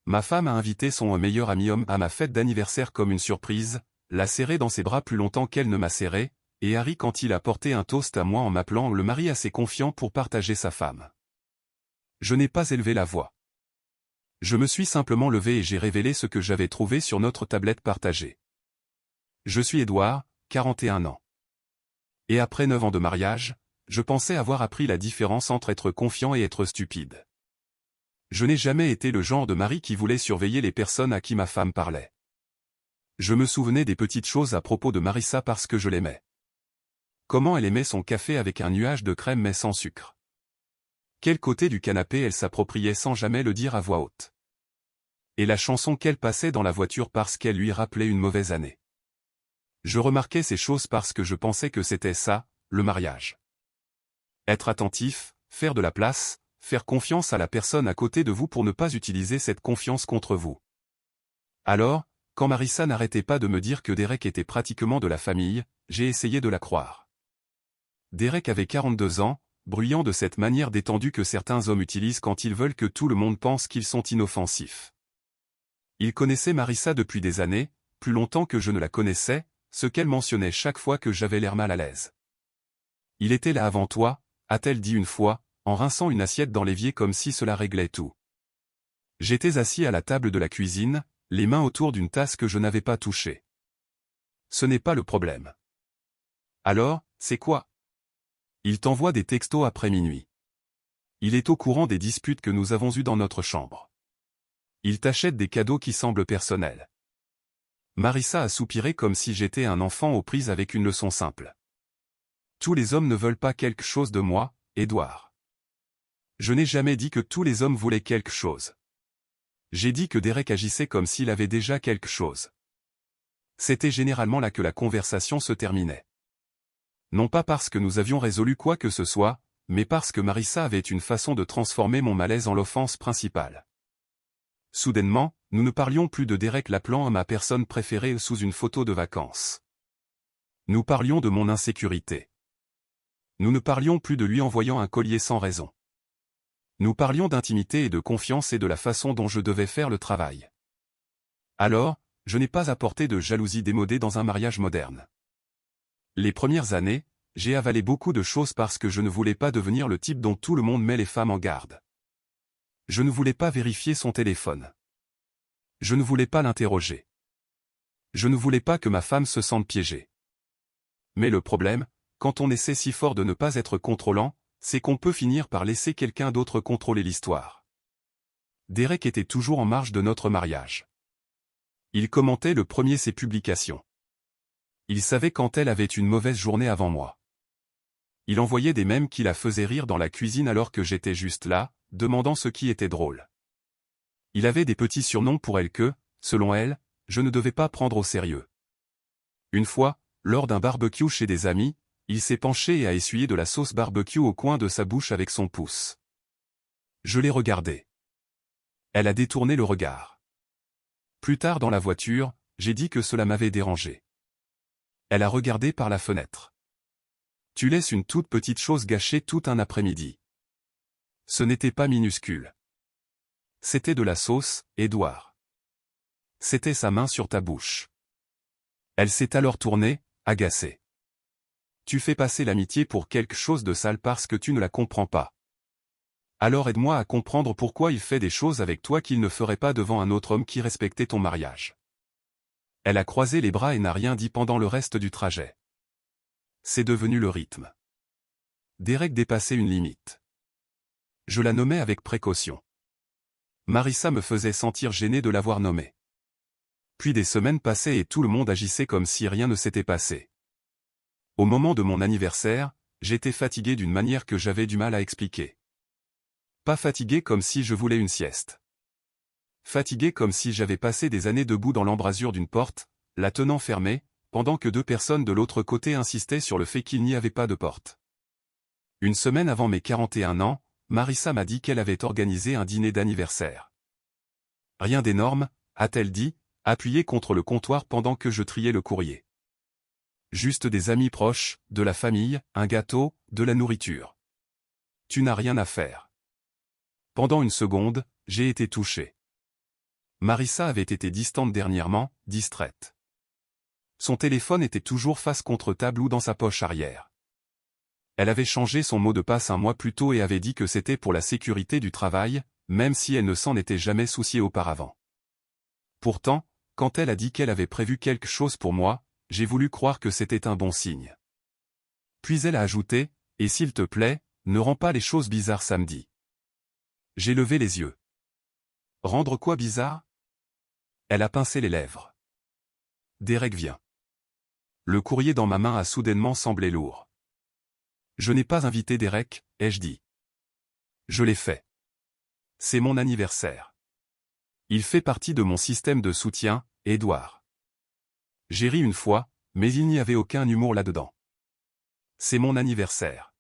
Ma femme a invité son meilleur ami homme à ma fête d'anniversaire comme une surprise, l'a serré dans ses bras plus longtemps qu'elle ne m'a serré, et a ri quand il a porté un toast à moi en m'appelant le mari assez confiant pour partager sa femme. Je n'ai pas élevé la voix. Je me suis simplement levé et j'ai révélé ce que j'avais trouvé sur notre tablette partagée. Je suis Édouard, 41 ans. Et après 9 ans de mariage, je pensais avoir appris la différence entre être confiant et être stupide. Je n'ai jamais été le genre de mari qui voulait surveiller les personnes à qui ma femme parlait. Je me souvenais des petites choses à propos de Marissa parce que je l'aimais. Comment elle aimait son café avec un nuage de crème mais sans sucre. Quel côté du canapé elle s'appropriait sans jamais le dire à voix haute. Et la chanson qu'elle passait dans la voiture parce qu'elle lui rappelait une mauvaise année. Je remarquais ces choses parce que je pensais que c'était ça, le mariage. Être attentif, faire de la place, faire confiance à la personne à côté de vous pour ne pas utiliser cette confiance contre vous. Alors, quand Marissa n'arrêtait pas de me dire que Derek était pratiquement de la famille, j'ai essayé de la croire. Derek avait 42 ans, bruyant de cette manière détendue que certains hommes utilisent quand ils veulent que tout le monde pense qu'ils sont inoffensifs. Il connaissait Marissa depuis des années, plus longtemps que je ne la connaissais, ce qu'elle mentionnait chaque fois que j'avais l'air mal à l'aise. Il était là avant toi, a-t-elle dit une fois, en rinçant une assiette dans l'évier comme si cela réglait tout. J'étais assis à la table de la cuisine, les mains autour d'une tasse que je n'avais pas touchée. Ce n'est pas le problème. Alors, c'est quoi? Il t'envoie des textos après minuit. Il est au courant des disputes que nous avons eues dans notre chambre. Il t'achète des cadeaux qui semblent personnels. Marissa a soupiré comme si j'étais un enfant aux prises avec une leçon simple. Tous les hommes ne veulent pas quelque chose de moi, Édouard. Je n'ai jamais dit que tous les hommes voulaient quelque chose. J'ai dit que Derek agissait comme s'il avait déjà quelque chose. C'était généralement là que la conversation se terminait. Non pas parce que nous avions résolu quoi que ce soit, mais parce que Marissa avait une façon de transformer mon malaise en l'offense principale. Soudainement, nous ne parlions plus de Derek l'appelant à ma personne préférée sous une photo de vacances. Nous parlions de mon insécurité. Nous ne parlions plus de lui envoyant un collier sans raison. Nous parlions d'intimité et de confiance et de la façon dont je devais faire le travail. Alors, je n'ai pas apporté de jalousie démodée dans un mariage moderne. Les premières années, j'ai avalé beaucoup de choses parce que je ne voulais pas devenir le type dont tout le monde met les femmes en garde. Je ne voulais pas vérifier son téléphone. Je ne voulais pas l'interroger. Je ne voulais pas que ma femme se sente piégée. Mais le problème, quand on essaie si fort de ne pas être contrôlant, c'est qu'on peut finir par laisser quelqu'un d'autre contrôler l'histoire. Derek était toujours en marge de notre mariage. Il commentait le premier ses publications. Il savait quand elle avait une mauvaise journée avant moi. Il envoyait des mèmes qui la faisaient rire dans la cuisine alors que j'étais juste là, demandant ce qui était drôle. Il avait des petits surnoms pour elle que, selon elle, je ne devais pas prendre au sérieux. Une fois, lors d'un barbecue chez des amis, il s'est penché et a essuyé de la sauce barbecue au coin de sa bouche avec son pouce. Je l'ai regardé. Elle a détourné le regard. Plus tard dans la voiture, j'ai dit que cela m'avait dérangé. Elle a regardé par la fenêtre. Tu laisses une toute petite chose gâcher tout un après-midi. Ce n'était pas minuscule. C'était de la sauce, Édouard. C'était sa main sur ta bouche. Elle s'est alors tournée, agacée. Tu fais passer l'amitié pour quelque chose de sale parce que tu ne la comprends pas. Alors aide-moi à comprendre pourquoi il fait des choses avec toi qu'il ne ferait pas devant un autre homme qui respectait ton mariage. Elle a croisé les bras et n'a rien dit pendant le reste du trajet. C'est devenu le rythme. Derek dépassait une limite. Je la nommais avec précaution. Marissa me faisait sentir gêné de l'avoir nommée. Puis des semaines passaient et tout le monde agissait comme si rien ne s'était passé. Au moment de mon anniversaire, j'étais fatigué d'une manière que j'avais du mal à expliquer. Pas fatigué comme si je voulais une sieste. Fatigué comme si j'avais passé des années debout dans l'embrasure d'une porte, la tenant fermée, pendant que deux personnes de l'autre côté insistaient sur le fait qu'il n'y avait pas de porte. Une semaine avant mes 41 ans, Marissa m'a dit qu'elle avait organisé un dîner d'anniversaire. Rien d'énorme, a-t-elle dit, appuyée contre le comptoir pendant que je triais le courrier. Juste des amis proches, de la famille, un gâteau, de la nourriture. Tu n'as rien à faire. Pendant une seconde, j'ai été touché. Marissa avait été distante dernièrement, distraite. Son téléphone était toujours face contre table ou dans sa poche arrière. Elle avait changé son mot de passe un mois plus tôt et avait dit que c'était pour la sécurité du travail, même si elle ne s'en était jamais souciée auparavant. Pourtant, quand elle a dit qu'elle avait prévu quelque chose pour moi, j'ai voulu croire que c'était un bon signe. Puis elle a ajouté, « Et s'il te plaît, ne rends pas les choses bizarres samedi. » J'ai levé les yeux. Rendre quoi bizarre? Elle a pincé les lèvres. Derek vient. Le courrier dans ma main a soudainement semblé lourd. Je n'ai pas invité Derek, ai-je dit. Je l'ai fait. C'est mon anniversaire. Il fait partie de mon système de soutien, Edouard. J'ai ri une fois, mais il n'y avait aucun humour là-dedans. C'est mon anniversaire.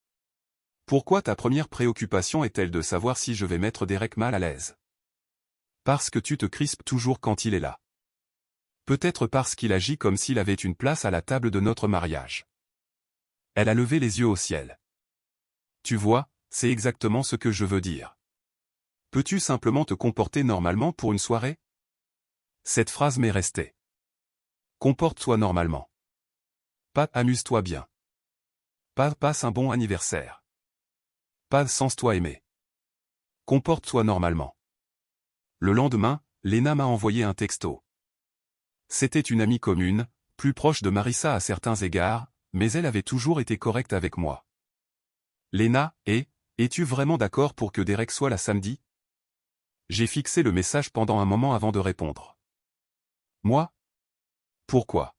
Pourquoi ta première préoccupation est-elle de savoir si je vais mettre Derek mal à l'aise? Parce que tu te crispes toujours quand il est là. Peut-être parce qu'il agit comme s'il avait une place à la table de notre mariage. Elle a levé les yeux au ciel. Tu vois, c'est exactement ce que je veux dire. Peux-tu simplement te comporter normalement pour une soirée? Cette phrase m'est restée. Comporte-toi normalement. Pas amuse-toi bien. Pas passe un bon anniversaire. Pas sens-toi aimé. Comporte-toi normalement. Le lendemain, Léna m'a envoyé un texto. C'était une amie commune, plus proche de Marissa à certains égards, mais elle avait toujours été correcte avec moi. Léna, es-tu vraiment d'accord pour que Derek soit là samedi? J'ai fixé le message pendant un moment avant de répondre. Moi? Pourquoi?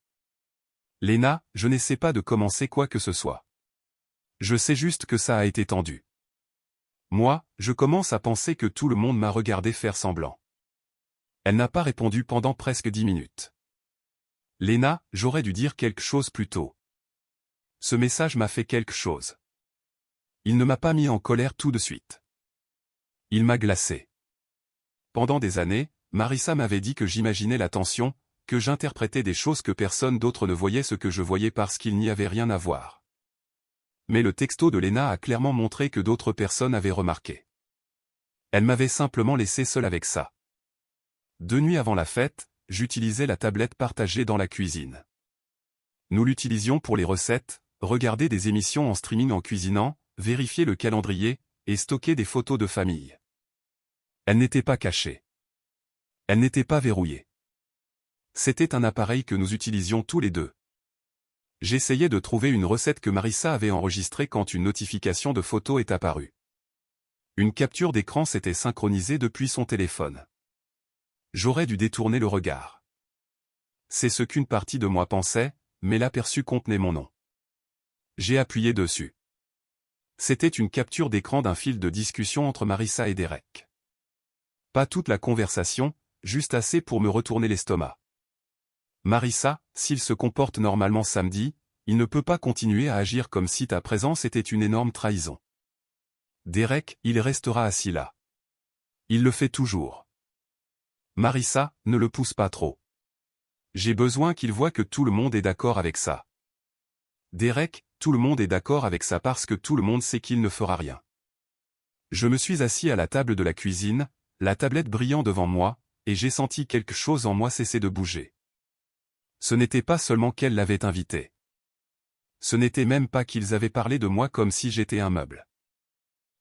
Léna, je n'essaie pas de commencer quoi que ce soit. Je sais juste que ça a été tendu. Moi, je commence à penser que tout le monde m'a regardé faire semblant. Elle n'a pas répondu pendant presque 10 minutes. Léna, j'aurais dû dire quelque chose plus tôt. Ce message m'a fait quelque chose. Il ne m'a pas mis en colère tout de suite. Il m'a glacé. Pendant des années, Marissa m'avait dit que j'imaginais la tension, que j'interprétais des choses que personne d'autre ne voyait ce que je voyais parce qu'il n'y avait rien à voir. Mais le texto de Léna a clairement montré que d'autres personnes avaient remarqué. Elle m'avait simplement laissé seul avec ça. 2 nuits avant la fête, j'utilisais la tablette partagée dans la cuisine. Nous l'utilisions pour les recettes, regarder des émissions en streaming en cuisinant, vérifier le calendrier, et stocker des photos de famille. Elle n'était pas cachée. Elle n'était pas verrouillée. C'était un appareil que nous utilisions tous les deux. J'essayais de trouver une recette que Marissa avait enregistrée quand une notification de photo est apparue. Une capture d'écran s'était synchronisée depuis son téléphone. J'aurais dû détourner le regard. C'est ce qu'une partie de moi pensait, mais l'aperçu contenait mon nom. J'ai appuyé dessus. C'était une capture d'écran d'un fil de discussion entre Marissa et Derek. Pas toute la conversation, juste assez pour me retourner l'estomac. Marissa, s'il se comporte normalement samedi, il ne peut pas continuer à agir comme si ta présence était une énorme trahison. Derek, il restera assis là. Il le fait toujours. Marissa, ne le pousse pas trop. J'ai besoin qu'il voie que tout le monde est d'accord avec ça. Derek, tout le monde est d'accord avec ça parce que tout le monde sait qu'il ne fera rien. Je me suis assis à la table de la cuisine, la tablette brillant devant moi, et j'ai senti quelque chose en moi cesser de bouger. Ce n'était pas seulement qu'elle l'avait invité. Ce n'était même pas qu'ils avaient parlé de moi comme si j'étais un meuble.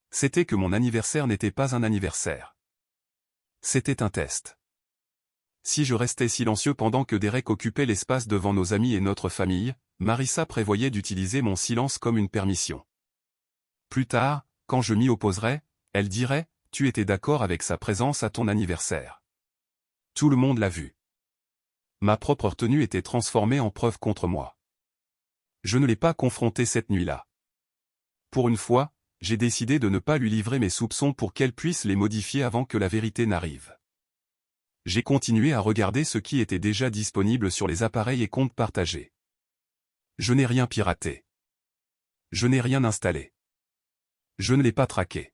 C'était que mon anniversaire n'était pas un anniversaire. C'était un test. Si je restais silencieux pendant que Derek occupait l'espace devant nos amis et notre famille, Marissa prévoyait d'utiliser mon silence comme une permission. Plus tard, quand je m'y opposerais, elle dirait, « Tu étais d'accord avec sa présence à ton anniversaire. » Tout le monde l'a vu. Ma propre retenue était transformée en preuve contre moi. Je ne l'ai pas confrontée cette nuit-là. Pour une fois, j'ai décidé de ne pas lui livrer mes soupçons pour qu'elle puisse les modifier avant que la vérité n'arrive. J'ai continué à regarder ce qui était déjà disponible sur les appareils et comptes partagés. Je n'ai rien piraté. Je n'ai rien installé. Je ne l'ai pas traqué.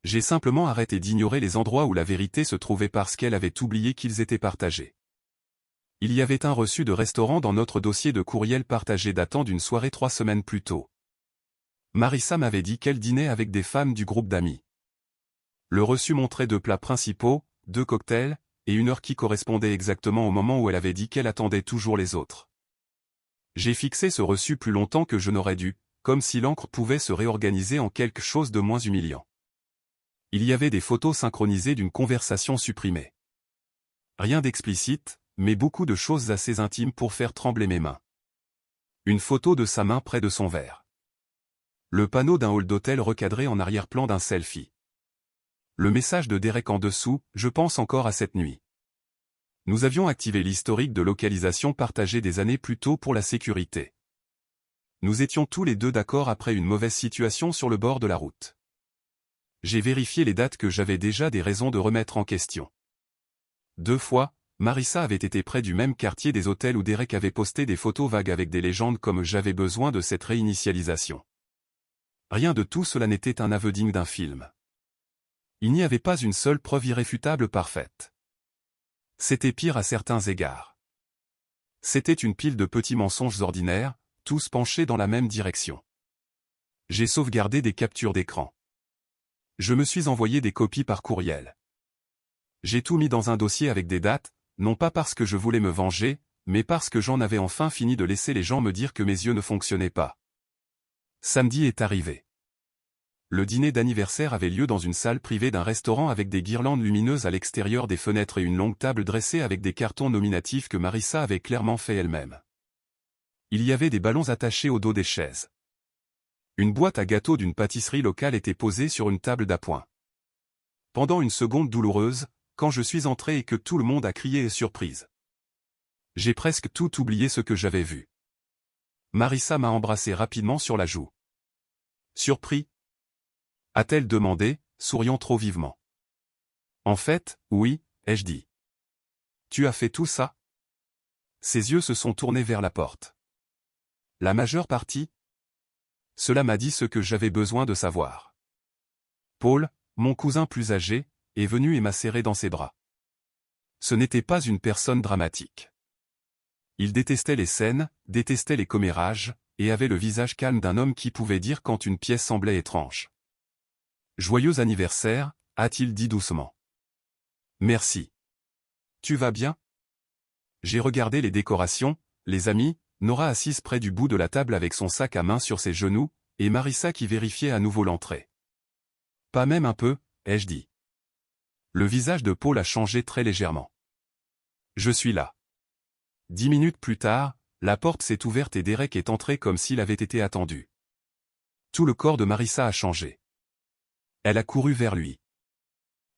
J'ai simplement arrêté d'ignorer les endroits où la vérité se trouvait parce qu'elle avait oublié qu'ils étaient partagés. Il y avait un reçu de restaurant dans notre dossier de courriel partagé datant d'une soirée 3 semaines plus tôt. Marissa m'avait dit qu'elle dînait avec des femmes du groupe d'amis. Le reçu montrait 2 plats principaux, 2 cocktails, et une heure qui correspondait exactement au moment où elle avait dit qu'elle attendait toujours les autres. J'ai fixé ce reçu plus longtemps que je n'aurais dû, comme si l'encre pouvait se réorganiser en quelque chose de moins humiliant. Il y avait des photos synchronisées d'une conversation supprimée. Rien d'explicite, mais beaucoup de choses assez intimes pour faire trembler mes mains. Une photo de sa main près de son verre. Le panneau d'un hall d'hôtel recadré en arrière-plan d'un selfie. Le message de Derek en dessous, je pense encore à cette nuit. Nous avions activé l'historique de localisation partagé des années plus tôt pour la sécurité. Nous étions tous les deux d'accord après une mauvaise situation sur le bord de la route. J'ai vérifié les dates que j'avais déjà des raisons de remettre en question. 2 fois, Marissa avait été près du même quartier des hôtels où Derek avait posté des photos vagues avec des légendes comme j'avais besoin de cette réinitialisation. Rien de tout cela n'était un aveu digne d'un film. Il n'y avait pas une seule preuve irréfutable parfaite. C'était pire à certains égards. C'était une pile de petits mensonges ordinaires, tous penchés dans la même direction. J'ai sauvegardé des captures d'écran. Je me suis envoyé des copies par courriel. J'ai tout mis dans un dossier avec des dates, non pas parce que je voulais me venger, mais parce que j'en avais enfin fini de laisser les gens me dire que mes yeux ne fonctionnaient pas. Samedi est arrivé. Le dîner d'anniversaire avait lieu dans une salle privée d'un restaurant avec des guirlandes lumineuses à l'extérieur des fenêtres et une longue table dressée avec des cartons nominatifs que Marissa avait clairement fait elle-même. Il y avait des ballons attachés au dos des chaises. Une boîte à gâteaux d'une pâtisserie locale était posée sur une table d'appoint. Pendant une seconde douloureuse, quand je suis entré et que tout le monde a crié surprise. J'ai presque tout oublié ce que j'avais vu. Marissa m'a embrassé rapidement sur la joue. Surpris? A-t-elle demandé, souriant trop vivement. En fait, oui, ai-je dit. Tu as fait tout ça? Ses yeux se sont tournés vers la porte. La majeure partie? Cela m'a dit ce que j'avais besoin de savoir. Paul, mon cousin plus âgé, est venu et m'a serré dans ses bras. Ce n'était pas une personne dramatique. Il détestait les scènes, détestait les commérages, et avait le visage calme d'un homme qui pouvait dire quand une pièce semblait étrange. Joyeux anniversaire, a-t-il dit doucement. Merci. Tu vas bien? J'ai regardé les décorations, les amis, Nora assise près du bout de la table avec son sac à main sur ses genoux, et Marissa qui vérifiait à nouveau l'entrée. Pas même un peu, ai-je dit. Le visage de Paul a changé très légèrement. Je suis là. 10 minutes plus tard, la porte s'est ouverte et Derek est entré comme s'il avait été attendu. Tout le corps de Marissa a changé. Elle a couru vers lui.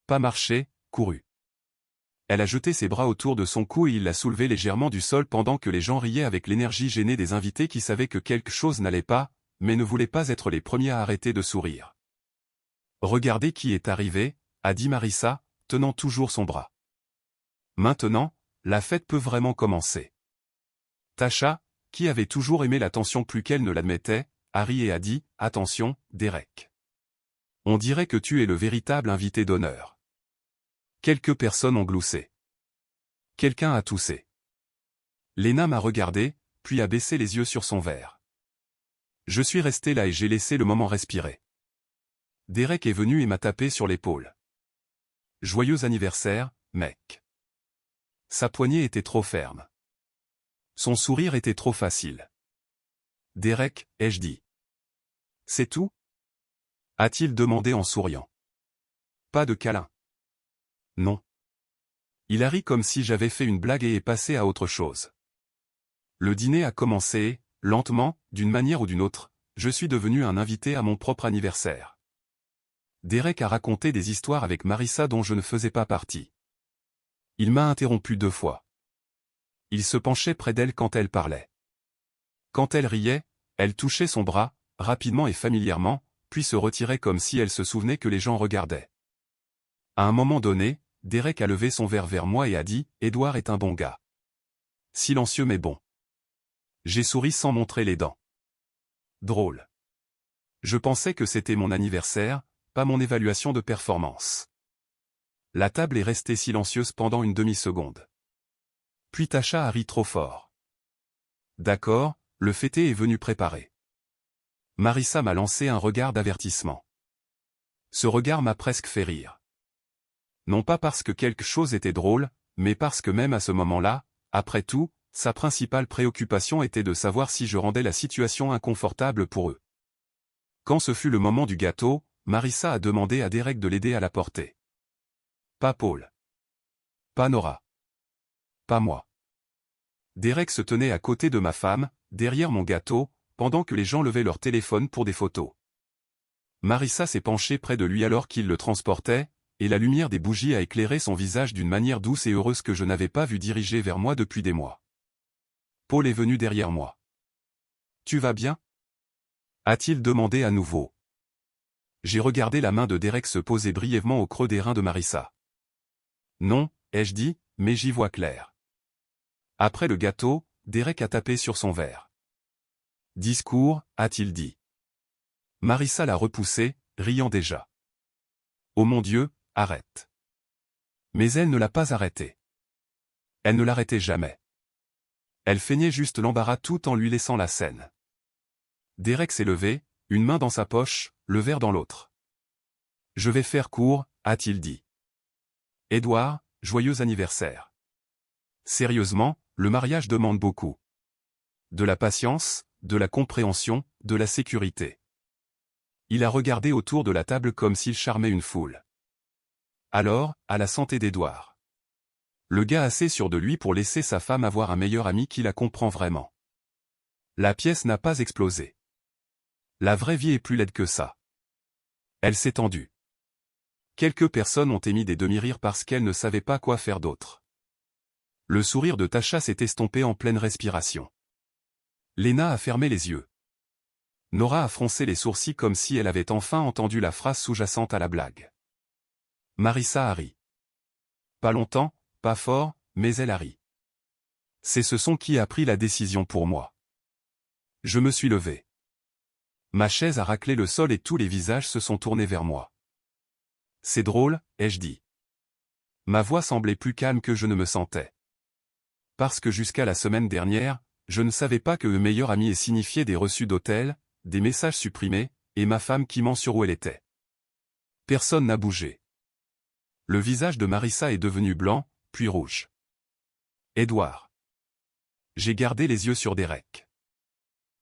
Pas marché, couru. Elle a jeté ses bras autour de son cou et il l'a soulevé légèrement du sol pendant que les gens riaient avec l'énergie gênée des invités qui savaient que quelque chose n'allait pas, mais ne voulaient pas être les premiers à arrêter de sourire. Regardez qui est arrivé, a dit Marissa, tenant toujours son bras. Maintenant, la fête peut vraiment commencer. Tasha, qui avait toujours aimé l'attention plus qu'elle ne l'admettait, a ri et a dit, attention, Derek. On dirait que tu es le véritable invité d'honneur. Quelques personnes ont gloussé. Quelqu'un a toussé. Lena m'a regardé, puis a baissé les yeux sur son verre. Je suis resté là et j'ai laissé le moment respirer. Derek est venu et m'a tapé sur l'épaule. Joyeux anniversaire, mec. Sa poignée était trop ferme. Son sourire était trop facile. Derek, ai-je dit. C'est tout? A-t-il demandé en souriant. Pas de câlin. Non. Il a ri comme si j'avais fait une blague et est passé à autre chose. Le dîner a commencé, lentement, d'une manière ou d'une autre, je suis devenu un invité à mon propre anniversaire. Derek a raconté des histoires avec Marissa dont je ne faisais pas partie. Il m'a interrompu 2 fois. Il se penchait près d'elle quand elle parlait. Quand elle riait, elle touchait son bras, rapidement et familièrement, puis se retirait comme si elle se souvenait que les gens regardaient. À un moment donné, Derek a levé son verre vers moi et a dit « Édouard est un bon gars. » Silencieux mais bon. J'ai souri sans montrer les dents. Drôle. Je pensais que c'était mon anniversaire, pas mon évaluation de performance. La table est restée silencieuse pendant une demi-seconde. Puis Tasha a ri trop fort. D'accord, le fêté est venu préparer. Marissa m'a lancé un regard d'avertissement. Ce regard m'a presque fait rire. Non pas parce que quelque chose était drôle, mais parce que même à ce moment-là, après tout, sa principale préoccupation était de savoir si je rendais la situation inconfortable pour eux. Quand ce fut le moment du gâteau, Marissa a demandé à Derek de l'aider à la porter. Pas Paul. Pas Nora. Pas moi. Derek se tenait à côté de ma femme, derrière mon gâteau, pendant que les gens levaient leur téléphone pour des photos. Marissa s'est penchée près de lui alors qu'il le transportait, et la lumière des bougies a éclairé son visage d'une manière douce et heureuse que je n'avais pas vu diriger vers moi depuis des mois. Paul est venu derrière moi. « Tu vas bien ?» a-t-il demandé à nouveau. J'ai regardé la main de Derek se poser brièvement au creux des reins de Marissa. « Non, ai-je dit, mais j'y vois clair. » Après le gâteau, Derek a tapé sur son verre. « Discours, a-t-il dit. » Marissa l'a repoussé, riant déjà. « Oh mon Dieu, arrête. » Mais elle ne l'a pas arrêté. Elle ne l'arrêtait jamais. Elle feignait juste l'embarras tout en lui laissant la scène. Derek s'est levé, une main dans sa poche, le verre dans l'autre. « Je vais faire court, a-t-il dit. Édouard, joyeux anniversaire. Sérieusement, le mariage demande beaucoup. De la patience, de la compréhension, de la sécurité. » Il a regardé autour de la table comme s'il charmait une foule. Alors, à la santé d'Édouard. Le gars assez sûr de lui pour laisser sa femme avoir un meilleur ami qui la comprend vraiment. La pièce n'a pas explosé. La vraie vie est plus laide que ça. Elle s'est tendue. Quelques personnes ont émis des demi-rires parce qu'elles ne savaient pas quoi faire d'autre. Le sourire de Tasha s'est estompé en pleine respiration. Léna a fermé les yeux. Nora a froncé les sourcils comme si elle avait enfin entendu la phrase sous-jacente à la blague. Marissa a ri. Pas longtemps, pas fort, mais elle a ri. C'est ce son qui a pris la décision pour moi. Je me suis levé. Ma chaise a raclé le sol et tous les visages se sont tournés vers moi. C'est drôle, ai-je dit. Ma voix semblait plus calme que je ne me sentais. Parce que jusqu'à la semaine dernière, je ne savais pas que meilleur ami ait signifié des reçus d'hôtel, des messages supprimés, et ma femme qui ment sur où elle était. Personne n'a bougé. Le visage de Marissa est devenu blanc, puis rouge. Édouard. J'ai gardé les yeux sur Derek.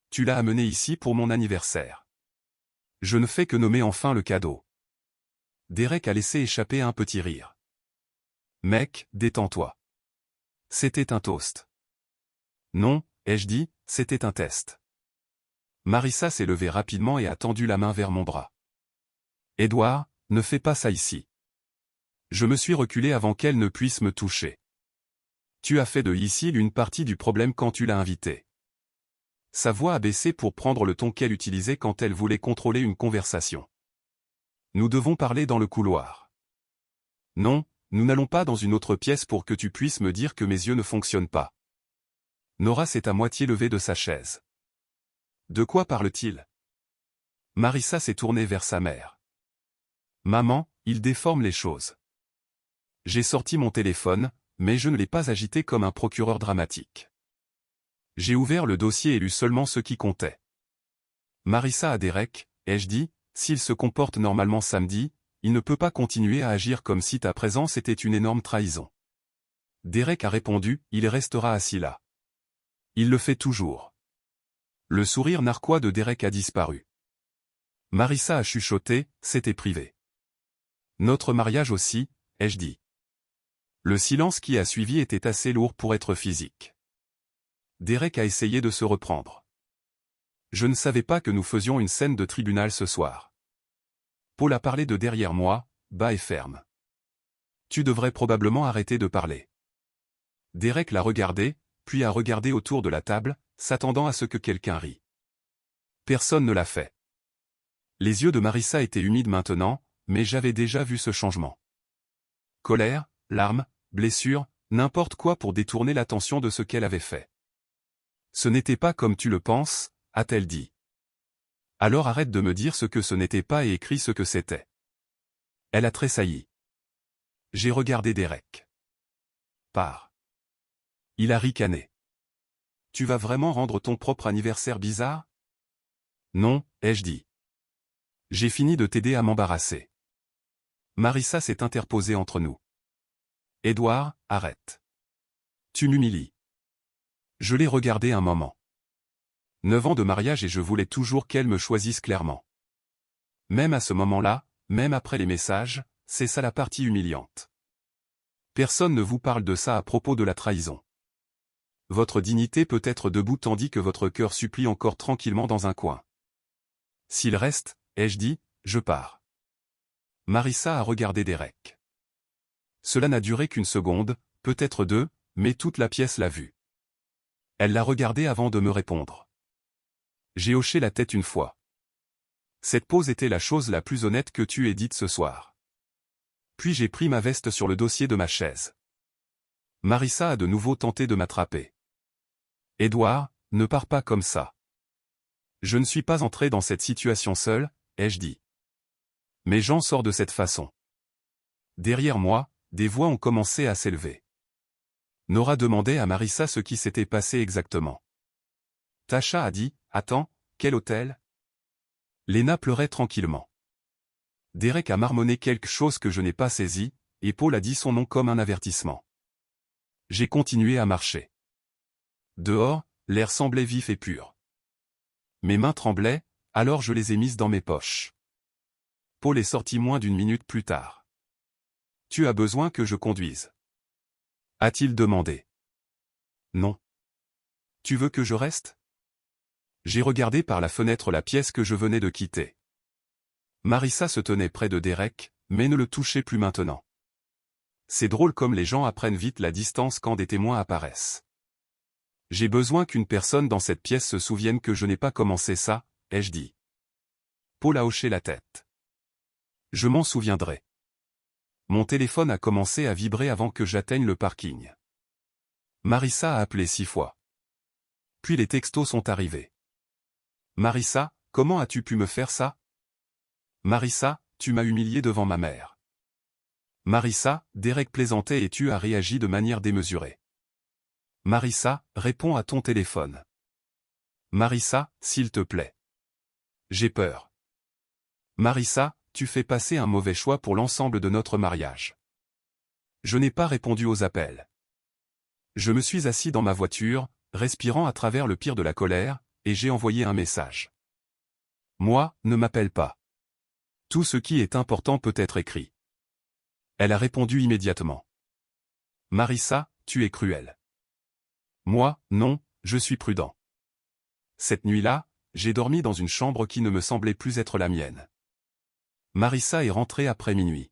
Tu l'as amené ici pour mon anniversaire. Je ne fais que nommer enfin le cadeau. Derek a laissé échapper un petit rire. Mec, détends-toi. C'était un toast. Non, ai-je dit, c'était un test. Marissa s'est levée rapidement et a tendu la main vers mon bras. Édouard, ne fais pas ça ici. Je me suis reculé avant qu'elle ne puisse me toucher. Tu as fait de ici une partie du problème quand tu l'as invitée. Sa voix a baissé pour prendre le ton qu'elle utilisait quand elle voulait contrôler une conversation. Nous devons parler dans le couloir. Non, nous n'allons pas dans une autre pièce pour que tu puisses me dire que mes yeux ne fonctionnent pas. Nora s'est à moitié levée de sa chaise. De quoi parle-t-il? Marissa s'est tournée vers sa mère. Maman, il déforme les choses. J'ai sorti mon téléphone, mais je ne l'ai pas agité comme un procureur dramatique. J'ai ouvert le dossier et lu seulement ce qui comptait. Marissa a Derek, ai-je dit, s'il se comporte normalement samedi, il ne peut pas continuer à agir comme si ta présence était une énorme trahison. Derek a répondu, il restera assis là. Il le fait toujours. Le sourire narquois de Derek a disparu. Marissa a chuchoté, c'était privé. Notre mariage aussi, ai-je dit. Le silence qui a suivi était assez lourd pour être physique. Derek a essayé de se reprendre. Je ne savais pas que nous faisions une scène de tribunal ce soir. Paul a parlé de derrière moi, bas et ferme. Tu devrais probablement arrêter de parler. Derek l'a regardé, puis a regardé autour de la table, s'attendant à ce que quelqu'un rie. Personne ne l'a fait. Les yeux de Marissa étaient humides maintenant, mais j'avais déjà vu ce changement. Colère, larmes, blessures, n'importe quoi pour détourner l'attention de ce qu'elle avait fait. Ce n'était pas comme tu le penses, a-t-elle dit. Alors arrête de me dire ce que ce n'était pas et écris ce que c'était. Elle a tressailli. J'ai regardé Derek. Pars. Il a ricané. Tu vas vraiment rendre ton propre anniversaire bizarre? Non, ai-je dit. J'ai fini de t'aider à m'embarrasser. Marissa s'est interposée entre nous. Édouard, arrête. Tu m'humilies. Je l'ai regardé un moment. 9 ans de mariage et je voulais toujours qu'elle me choisisse clairement. Même à ce moment-là, même après les messages, c'est ça la partie humiliante. Personne ne vous parle de ça à propos de la trahison. Votre dignité peut être debout tandis que votre cœur supplie encore tranquillement dans un coin. S'il reste, ai-je dit, je pars. Marissa a regardé Derek. Cela n'a duré qu'une seconde, peut-être 2, mais toute la pièce l'a vu. Elle l'a regardé avant de me répondre. J'ai hoché la tête une fois. Cette pause était la chose la plus honnête que tu aies dite ce soir. Puis j'ai pris ma veste sur le dossier de ma chaise. Marissa a de nouveau tenté de m'attraper. Édouard, ne pars pas comme ça. Je ne suis pas entré dans cette situation seul, ai-je dit. Mais j'en sors de cette façon. Derrière moi, des voix ont commencé à s'élever. Nora demandait à Marissa ce qui s'était passé exactement. Tasha a dit, attends, quel hôtel? Léna pleurait tranquillement. Derek a marmonné quelque chose que je n'ai pas saisi, et Paul a dit son nom comme un avertissement. J'ai continué à marcher. Dehors, l'air semblait vif et pur. Mes mains tremblaient, alors je les ai mises dans mes poches. Paul est sorti moins d'une minute plus tard. Tu as besoin que je conduise? A-t-il demandé. Non. Tu veux que je reste? J'ai regardé par la fenêtre la pièce que je venais de quitter. Marissa se tenait près de Derek, mais ne le touchait plus maintenant. C'est drôle comme les gens apprennent vite la distance quand des témoins apparaissent. J'ai besoin qu'une personne dans cette pièce se souvienne que je n'ai pas commencé ça, ai-je dit. Paul a hoché la tête. Je m'en souviendrai. Mon téléphone a commencé à vibrer avant que j'atteigne le parking. Marissa a appelé 6 fois. Puis les textos sont arrivés. Marissa, comment as-tu pu me faire ça? Marissa, tu m'as humilié devant ma mère. Marissa, Derek plaisantait et tu as réagi de manière démesurée. Marissa, réponds à ton téléphone. Marissa, s'il te plaît. J'ai peur. Marissa, tu fais passer un mauvais choix pour l'ensemble de notre mariage. Je n'ai pas répondu aux appels. Je me suis assis dans ma voiture, respirant à travers le pire de la colère, et j'ai envoyé un message. Moi, ne m'appelle pas. Tout ce qui est important peut être écrit. Elle a répondu immédiatement. Marissa, tu es cruelle. Moi, non, je suis prudent. Cette nuit-là, j'ai dormi dans une chambre qui ne me semblait plus être la mienne. Marissa est rentrée après minuit.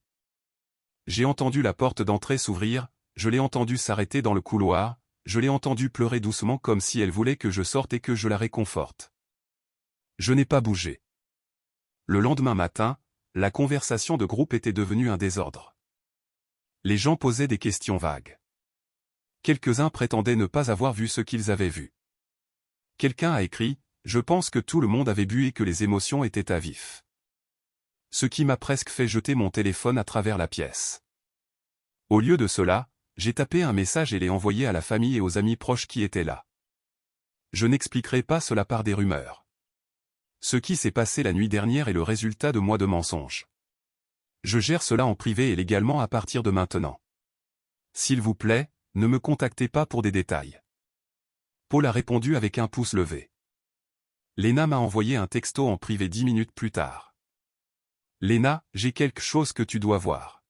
J'ai entendu la porte d'entrée s'ouvrir, je l'ai entendue s'arrêter dans le couloir, je l'ai entendue pleurer doucement comme si elle voulait que je sorte et que je la réconforte. Je n'ai pas bougé. Le lendemain matin, la conversation de groupe était devenue un désordre. Les gens posaient des questions vagues. Quelques-uns prétendaient ne pas avoir vu ce qu'ils avaient vu. Quelqu'un a écrit « Je pense que tout le monde avait bu et que les émotions étaient à vif. » Ce qui m'a presque fait jeter mon téléphone à travers la pièce. Au lieu de cela, j'ai tapé un message et l'ai envoyé à la famille et aux amis proches qui étaient là. Je n'expliquerai pas cela par des rumeurs. Ce qui s'est passé la nuit dernière est le résultat de mois de mensonges. Je gère cela en privé et légalement à partir de maintenant. S'il vous plaît, ne me contactez pas pour des détails. Paul a répondu avec un pouce levé. Léna m'a envoyé un texto en privé 10 minutes plus tard. Léna, j'ai quelque chose que tu dois voir.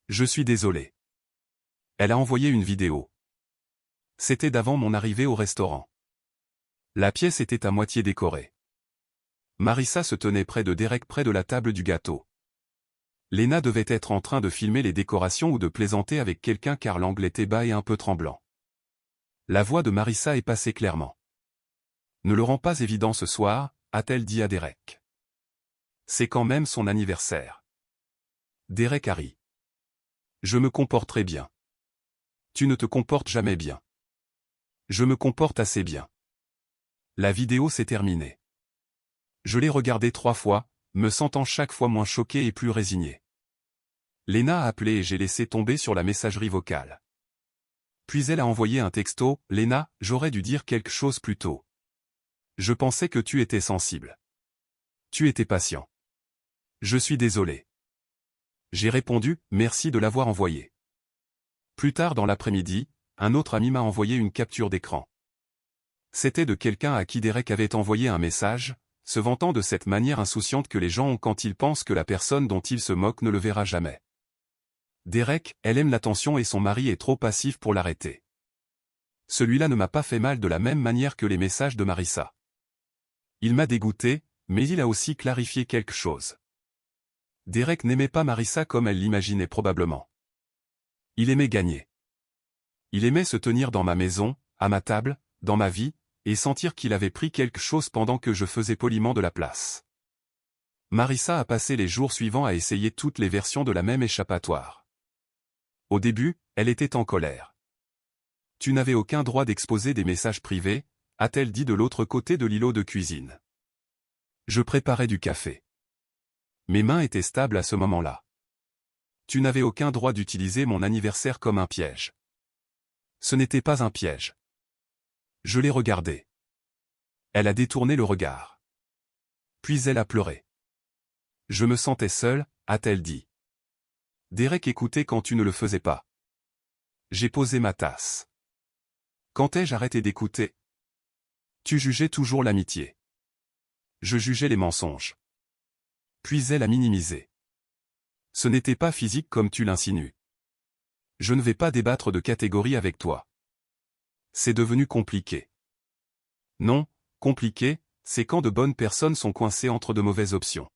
Je suis désolé. Elle a envoyé une vidéo. C'était d'avant mon arrivée au restaurant. La pièce était à moitié décorée. Marissa se tenait près de Derek près de la table du gâteau. Léna devait être en train de filmer les décorations ou de plaisanter avec quelqu'un car l'angle était bas et un peu tremblant. La voix de Marissa est passée clairement. Ne le rend pas évident ce soir, a-t-elle dit à Derek. C'est quand même son anniversaire. Derek a ri. Je me comporterai bien. Tu ne te comportes jamais bien. Je me comporte assez bien. La vidéo s'est terminée. Je l'ai regardée 3 fois, me sentant chaque fois moins choqué et plus résigné. Léna a appelé et j'ai laissé tomber sur la messagerie vocale. Puis elle a envoyé un texto, « Léna, j'aurais dû dire quelque chose plus tôt. Je pensais que tu étais sensible. Tu étais patient. Je suis désolé. » J'ai répondu, « Merci de l'avoir envoyé. » Plus tard dans l'après-midi, un autre ami m'a envoyé une capture d'écran. C'était de quelqu'un à qui Derek avait envoyé un message, se vantant de cette manière insouciante que les gens ont quand ils pensent que la personne dont ils se moquent ne le verra jamais. Derek, elle aime l'attention et son mari est trop passif pour l'arrêter. Celui-là ne m'a pas fait mal de la même manière que les messages de Marissa. Il m'a dégoûté, mais il a aussi clarifié quelque chose. Derek n'aimait pas Marissa comme elle l'imaginait probablement. Il aimait gagner. Il aimait se tenir dans ma maison, à ma table, dans ma vie, et sentir qu'il avait pris quelque chose pendant que je faisais poliment de la place. Marissa a passé les jours suivants à essayer toutes les versions de la même échappatoire. Au début, elle était en colère. « Tu n'avais aucun droit d'exposer des messages privés », a-t-elle dit de l'autre côté de l'îlot de cuisine. Je préparais du café. Mes mains étaient stables à ce moment-là. « Tu n'avais aucun droit d'utiliser mon anniversaire comme un piège. » Ce n'était pas un piège. Je l'ai regardée. Elle a détourné le regard. Puis elle a pleuré. Je me sentais seule, a-t-elle dit. Derek écoutait quand tu ne le faisais pas. J'ai posé ma tasse. Quand ai-je arrêté d'écouter? Tu jugeais toujours l'amitié. Je jugeais les mensonges. Puis elle a minimisé. Ce n'était pas physique comme tu l'insinues. Je ne vais pas débattre de catégorie avec toi. C'est devenu compliqué. Non, compliqué, c'est quand de bonnes personnes sont coincées entre de mauvaises options.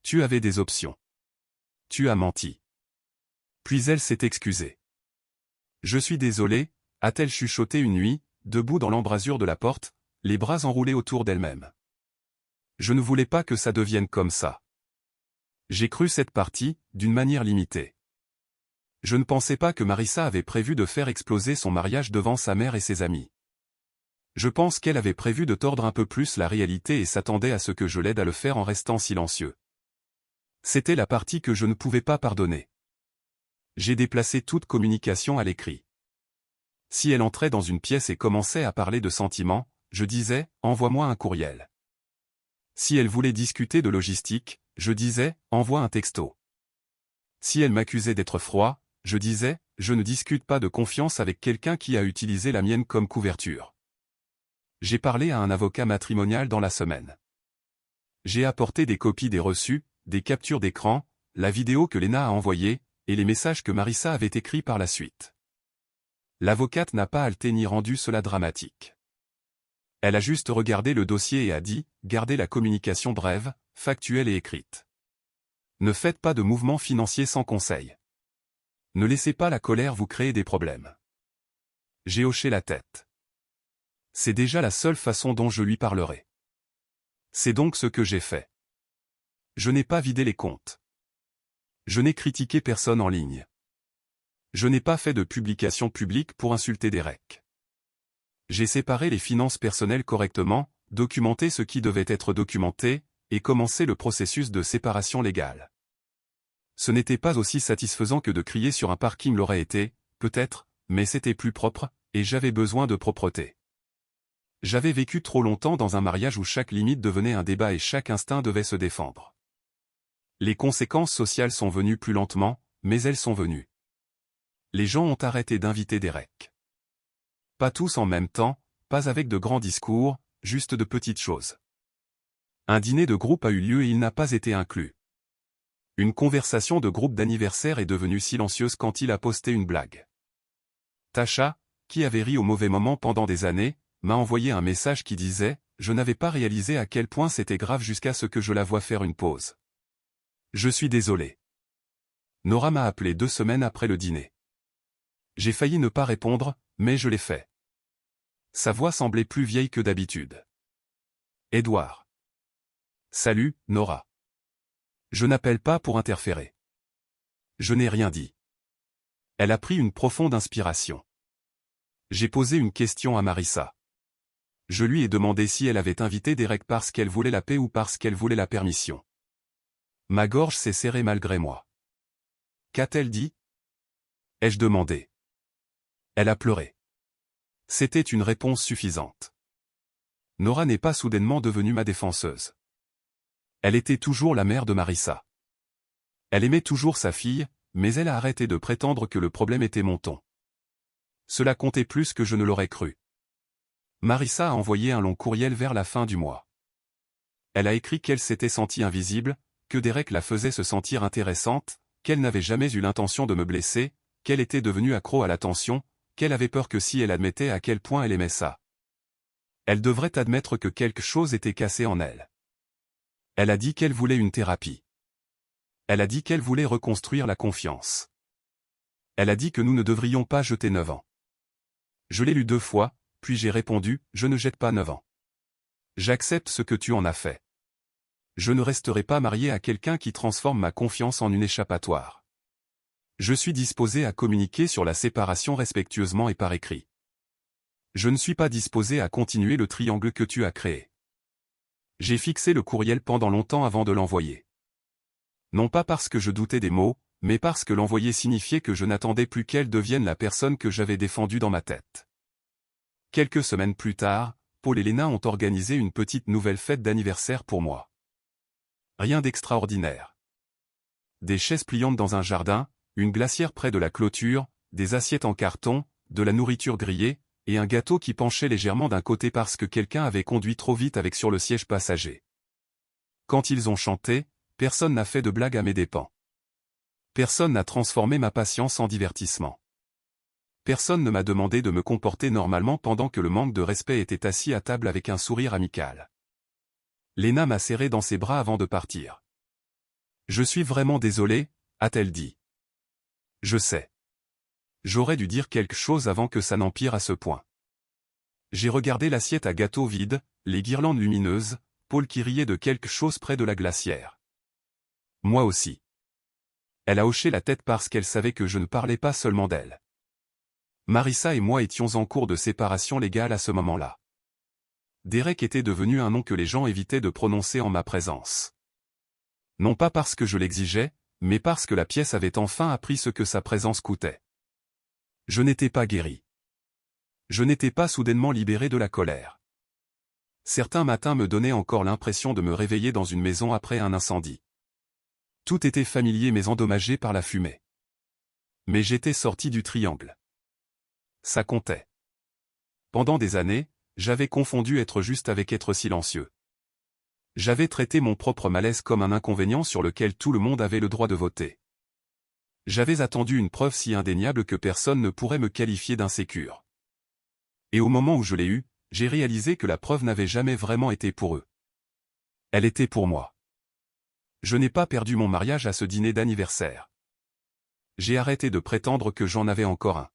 Tu avais des options. Tu as menti. Puis elle s'est excusée. Je suis désolé, a-t-elle chuchoté une nuit, debout dans l'embrasure de la porte, les bras enroulés autour d'elle-même. Je ne voulais pas que ça devienne comme ça. J'ai cru cette partie, d'une manière limitée. Je ne pensais pas que Marissa avait prévu de faire exploser son mariage devant sa mère et ses amis. Je pense qu'elle avait prévu de tordre un peu plus la réalité et s'attendait à ce que je l'aide à le faire en restant silencieux. C'était la partie que je ne pouvais pas pardonner. J'ai déplacé toute communication à l'écrit. Si elle entrait dans une pièce et commençait à parler de sentiments, je disais « envoie-moi un courriel ». Si elle voulait discuter de logistique, je disais « envoie un texto ». Si elle m'accusait d'être froid, je disais « je ne discute pas de confiance avec quelqu'un qui a utilisé la mienne comme couverture ». J'ai parlé à un avocat matrimonial dans la semaine. J'ai apporté des copies des reçus, des captures d'écran, la vidéo que Lena a envoyée, et les messages que Marissa avait écrits par la suite. L'avocate n'a pas halté ni rendu cela dramatique. Elle a juste regardé le dossier et a dit « gardez la communication brève, factuelle et écrite. Ne faites pas de mouvements financiers sans conseil. Ne laissez pas la colère vous créer des problèmes. » J'ai hoché la tête. C'est déjà la seule façon dont je lui parlerai. C'est donc ce que j'ai fait. Je n'ai pas vidé les comptes. Je n'ai critiqué personne en ligne. Je n'ai pas fait de publication publique pour insulter Derek. J'ai séparé les finances personnelles correctement, documenté ce qui devait être documenté, et commencé le processus de séparation légale. Ce n'était pas aussi satisfaisant que de crier sur un parking l'aurait été, peut-être, mais c'était plus propre, et j'avais besoin de propreté. J'avais vécu trop longtemps dans un mariage où chaque limite devenait un débat et chaque instinct devait se défendre. Les conséquences sociales sont venues plus lentement, mais elles sont venues. Les gens ont arrêté d'inviter Derek. Pas tous en même temps, pas avec de grands discours, juste de petites choses. Un dîner de groupe a eu lieu et il n'a pas été inclus. Une conversation de groupe d'anniversaire est devenue silencieuse quand il a posté une blague. Tasha, qui avait ri au mauvais moment pendant des années, m'a envoyé un message qui disait « Je n'avais pas réalisé à quel point c'était grave jusqu'à ce que je la voie faire une pause. Je suis désolé. » Nora m'a appelé 2 semaines après le dîner. J'ai failli ne pas répondre, mais je l'ai fait. Sa voix semblait plus vieille que d'habitude. Edouard. Salut, Nora. Je n'appelle pas pour interférer. Je n'ai rien dit. Elle a pris une profonde inspiration. J'ai posé une question à Marissa. Je lui ai demandé si elle avait invité Derek parce qu'elle voulait la paix ou parce qu'elle voulait la permission. Ma gorge s'est serrée malgré moi. Qu'a-t-elle dit? Ai-je demandé? Elle a pleuré. C'était une réponse suffisante. Nora n'est pas soudainement devenue ma défenseuse. Elle était toujours la mère de Marissa. Elle aimait toujours sa fille, mais elle a arrêté de prétendre que le problème était mon ton. Cela comptait plus que je ne l'aurais cru. Marissa a envoyé un long courriel vers la fin du mois. Elle a écrit qu'elle s'était sentie invisible, que Derek la faisait se sentir intéressante, qu'elle n'avait jamais eu l'intention de me blesser, qu'elle était devenue accro à l'attention, qu'elle avait peur que si elle admettait à quel point elle aimait ça, elle devrait admettre que quelque chose était cassé en elle. Elle a dit qu'elle voulait une thérapie. Elle a dit qu'elle voulait reconstruire la confiance. Elle a dit que nous ne devrions pas jeter 9 ans. Je l'ai lu 2 fois, puis j'ai répondu, je ne jette pas 9 ans. J'accepte ce que tu en as fait. Je ne resterai pas marié à quelqu'un qui transforme ma confiance en une échappatoire. Je suis disposé à communiquer sur la séparation respectueusement et par écrit. Je ne suis pas disposé à continuer le triangle que tu as créé. J'ai fixé le courriel pendant longtemps avant de l'envoyer. Non pas parce que je doutais des mots, mais parce que l'envoyer signifiait que je n'attendais plus qu'elle devienne la personne que j'avais défendue dans ma tête. Quelques semaines plus tard, Paul et Léna ont organisé une petite nouvelle fête d'anniversaire pour moi. Rien d'extraordinaire. Des chaises pliantes dans un jardin, une glacière près de la clôture, des assiettes en carton, de la nourriture grillée, et un gâteau qui penchait légèrement d'un côté parce que quelqu'un avait conduit trop vite avec sur le siège passager. Quand ils ont chanté, personne n'a fait de blague à mes dépens. Personne n'a transformé ma patience en divertissement. Personne ne m'a demandé de me comporter normalement pendant que le manque de respect était assis à table avec un sourire amical. Léna m'a serré dans ses bras avant de partir. « Je suis vraiment désolée, a-t-elle dit. Je sais. J'aurais dû dire quelque chose avant que ça n'empire à ce point. J'ai regardé l'assiette à gâteau vide, les guirlandes lumineuses, Paul qui riait de quelque chose près de la glacière. Moi aussi. Elle a hoché la tête parce qu'elle savait que je ne parlais pas seulement d'elle. Marissa et moi étions en cours de séparation légale à ce moment-là. Derek était devenu un nom que les gens évitaient de prononcer en ma présence. Non pas parce que je l'exigeais, mais parce que la pièce avait enfin appris ce que sa présence coûtait. Je n'étais pas guéri. Je n'étais pas soudainement libéré de la colère. Certains matins me donnaient encore l'impression de me réveiller dans une maison après un incendie. Tout était familier mais endommagé par la fumée. Mais j'étais sorti du triangle. Ça comptait. Pendant des années, j'avais confondu être juste avec être silencieux. J'avais traité mon propre malaise comme un inconvénient sur lequel tout le monde avait le droit de voter. J'avais attendu une preuve si indéniable que personne ne pourrait me qualifier d'insécure. Et au moment où je l'ai eue, j'ai réalisé que la preuve n'avait jamais vraiment été pour eux. Elle était pour moi. Je n'ai pas perdu mon mariage à ce dîner d'anniversaire. J'ai arrêté de prétendre que j'en avais encore un.